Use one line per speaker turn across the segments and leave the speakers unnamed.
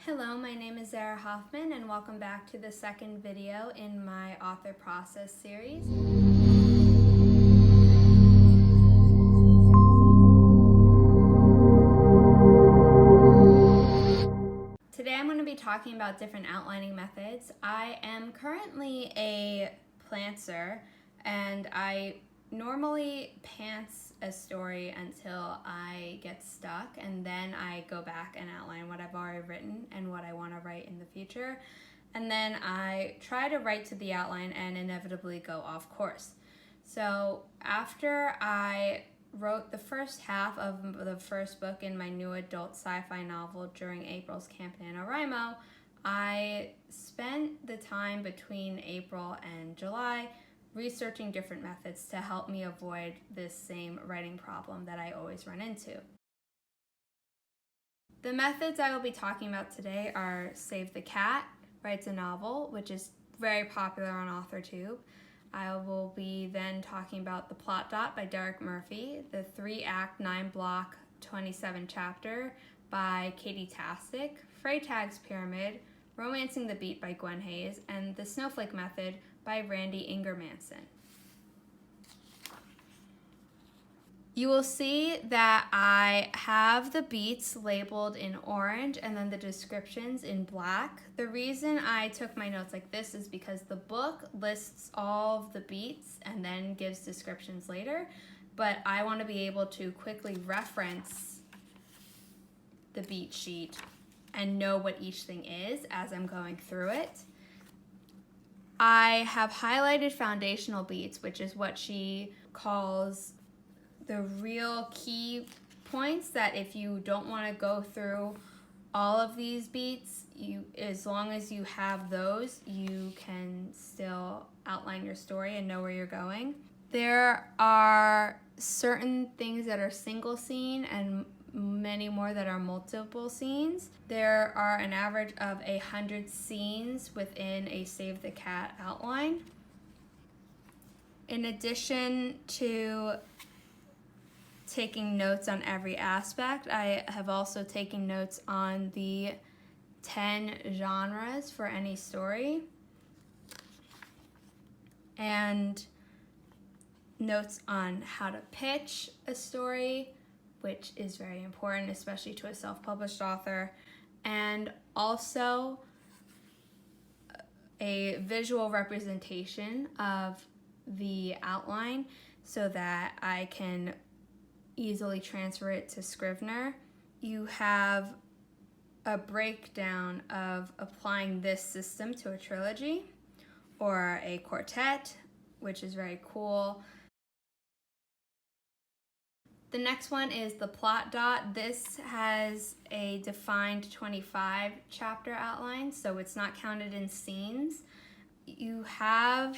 Hello, my name is Zara Hoffman and welcome back to the second video in my author process series. Today I'm going to be talking about different outlining methods. I am currently a pantser and I normally pants a story until I get stuck, and then I go back and outline what I've already written and what I want to write in the future. And then I try to write to the outline and inevitably go off course. So after I wrote the first half of the first book in my new adult sci-fi novel during April's Camp NaNoWriMo, I spent the time between April and July researching different methods to help me avoid this same writing problem that I always run into. The methods I will be talking about today are Save the Cat Writes a Novel, which is very popular on authortube. I will be then talking about The Plot Dot by Derek Murphy, the 3-act, 9-block, 27-chapter by Katie Tastic, Freytag's Pyramid, Romancing the Beat by Gwen Hayes, and The Snowflake Method by Randy Ingermanson. You will see that I have the beats labeled in orange and then the descriptions in black. The reason I took my notes like this is because the book lists all of the beats and then gives descriptions later, but I want to be able to quickly reference the beat sheet and know what each thing is as I'm going through it. I have highlighted foundational beats, which is what she calls the real key points that if you don't want to go through all of these beats, as long as you have those, you can still outline your story and know where you're going. There are certain things that are single scene and many more that are multiple scenes. There are an average of 100 scenes within a Save the Cat outline. In addition to taking notes on every aspect, I have also taken notes on the 10 genres for any story and notes on how to pitch a story, which is very important, especially to a self-published author, and also a visual representation of the outline so that I can easily transfer it to Scrivener. You have a breakdown of applying this system to a trilogy or a quartet, which is very cool. The next one is the Plot Dot. This has a defined 25-chapter outline, so it's not counted in scenes. You have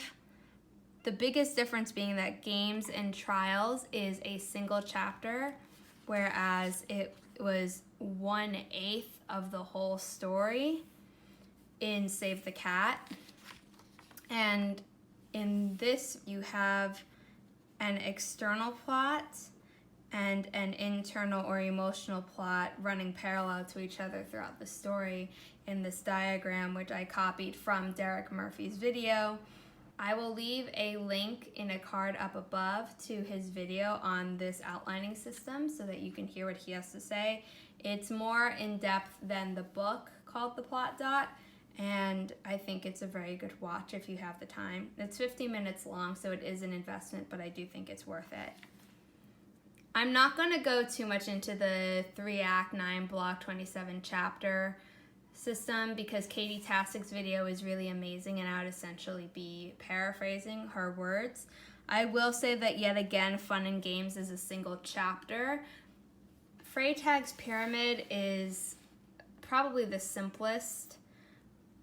the biggest difference being that Games and Trials is a single chapter, whereas it was 1/8 of the whole story in Save the Cat. And in this, you have an external plot and an internal or emotional plot running parallel to each other throughout the story in this diagram, which I copied from Derek Murphy's video. I will leave a link in a card up above to his video on this outlining system so that you can hear what he has to say. It's more in-depth than the book called The Plot Dot, and I think it's a very good watch if you have the time. It's 50 minutes long, so it is an investment, but I do think it's worth it. I'm not going to go too much into the 3-act, 9-block, 27-chapter system because Katie Tastic's video is really amazing and I would essentially be paraphrasing her words. I will say that yet again, Fun and Games is a single chapter. Freytag's Pyramid is probably the simplest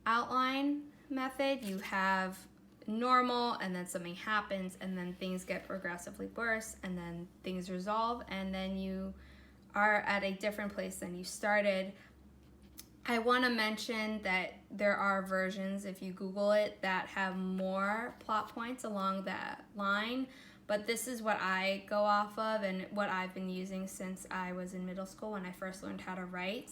outline method. You have normal and then something happens and then things get progressively worse and then things resolve and then you are at a different place than you started. I want to mention that there are versions, if you Google it, that have more plot points along that line, but this is what I go off of and what I've been using since I was in middle school when I first learned how to write.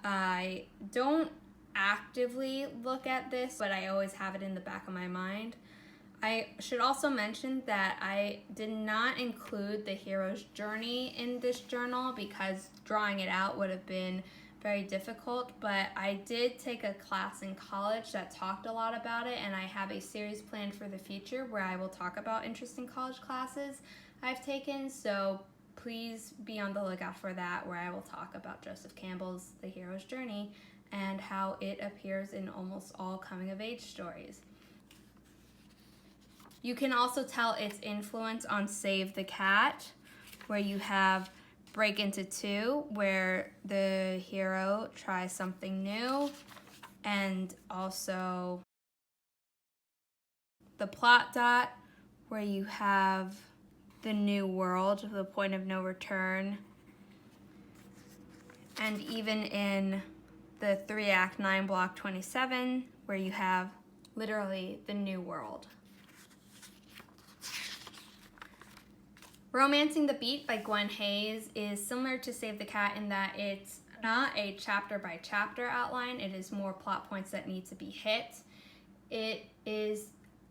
I don't actively look at this, but I always have it in the back of my mind. I should also mention that I did not include the hero's journey in this journal because drawing it out would have been very difficult, but I did take a class in college that talked a lot about it, and I have a series planned for the future where I will talk about interesting college classes I've taken, so please be on the lookout for that, where I will talk about Joseph Campbell's The Hero's Journey and how it appears in almost all coming-of-age stories. You can also tell its influence on Save the Cat, where you have Break Into Two, where the hero tries something new, and also the Plot Dot, where you have The New World, The Point of No Return, and even in the 3-act 9-block 27, where you have literally The New World. Romancing the Beat by Gwen Hayes is similar to Save the Cat in that it's not a chapter-by-chapter outline. It is more plot points that need to be hit. It is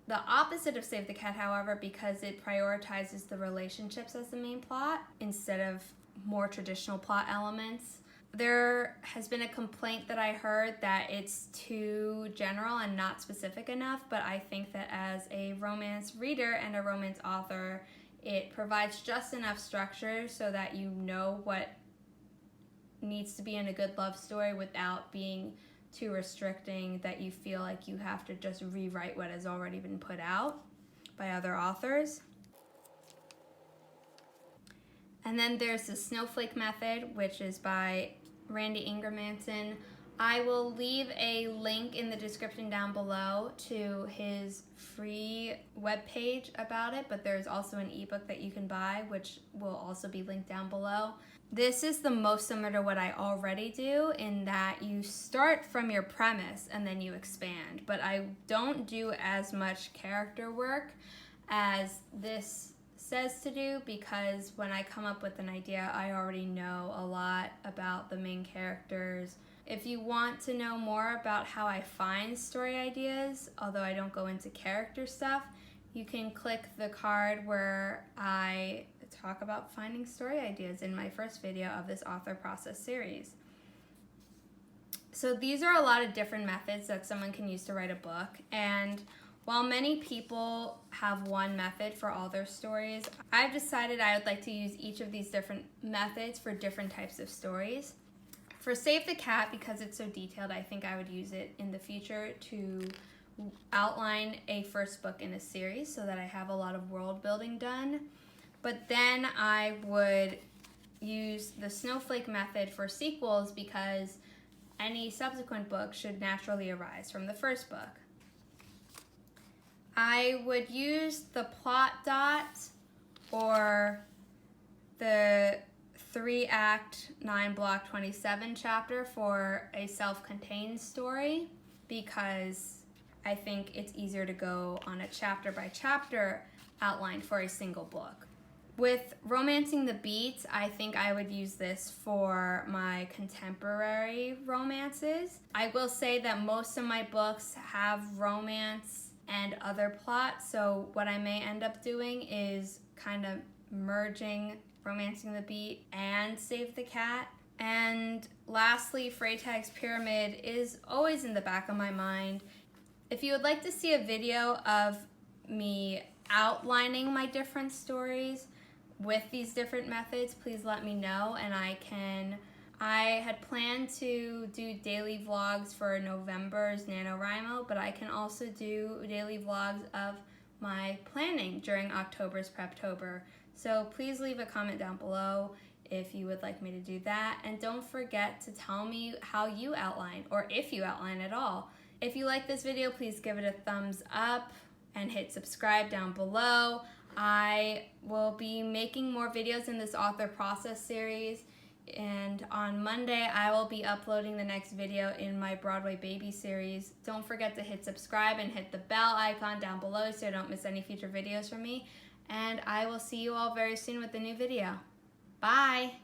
the opposite of Save the Cat, however, because it prioritizes the relationships as the main plot instead of more traditional plot elements. There has been a complaint that I heard that it's too general and not specific enough, but I think that as a romance reader and a romance author, it provides just enough structure so that you know what needs to be in a good love story without being too restricting that you feel like you have to just rewrite what has already been put out by other authors. And then there's the Snowflake Method, which is by Randy Ingermanson. I will leave a link in the description down below to his free webpage about it, but there's also an ebook that you can buy, which will also be linked down below. This is the most similar to what I already do in that you start from your premise and then you expand, but I don't do as much character work as this says to do because when I come up with an idea, I already know a lot about the main characters. If you want to know more about how I find story ideas, although I don't go into character stuff, you can click the card where I talk about finding story ideas in my first video of this author process series. So these are a lot of different methods that someone can use to write a book, and while many people have one method for all their stories, I've decided I would like to use each of these different methods for different types of stories. For Save the Cat, because it's so detailed, I think I would use it in the future to outline a first book in a series so that I have a lot of world building done. But then I would use the Snowflake Method for sequels because any subsequent book should naturally arise from the first book. I would use the Plot Dot or the 3-act 9-block 27 chapter for a self-contained story because I think it's easier to go on a chapter-by-chapter outline for a single book. With Romancing the Beat, I think I would use this for my contemporary romances. I will say that most of my books have romance and other plots, so what I may end up doing is kind of merging Romancing the Beat and Save the Cat. And lastly, Freytag's Pyramid is always in the back of my mind. If you would like to see a video of me outlining my different stories with these different methods, please let me know and I had planned to do daily vlogs for November's NaNoWriMo, but I can also do daily vlogs of my planning during October's Preptober. So please leave a comment down below if you would like me to do that. And don't forget to tell me how you outline, or if you outline at all. If you like this video, please give it a thumbs up and hit subscribe down below. I will be making more videos in this author process series, and on Monday I will be uploading the next video in my Broadway Baby series. Don't forget to hit subscribe and hit the bell icon down below so you don't miss any future videos from me. And I will see you all very soon with a new video. Bye!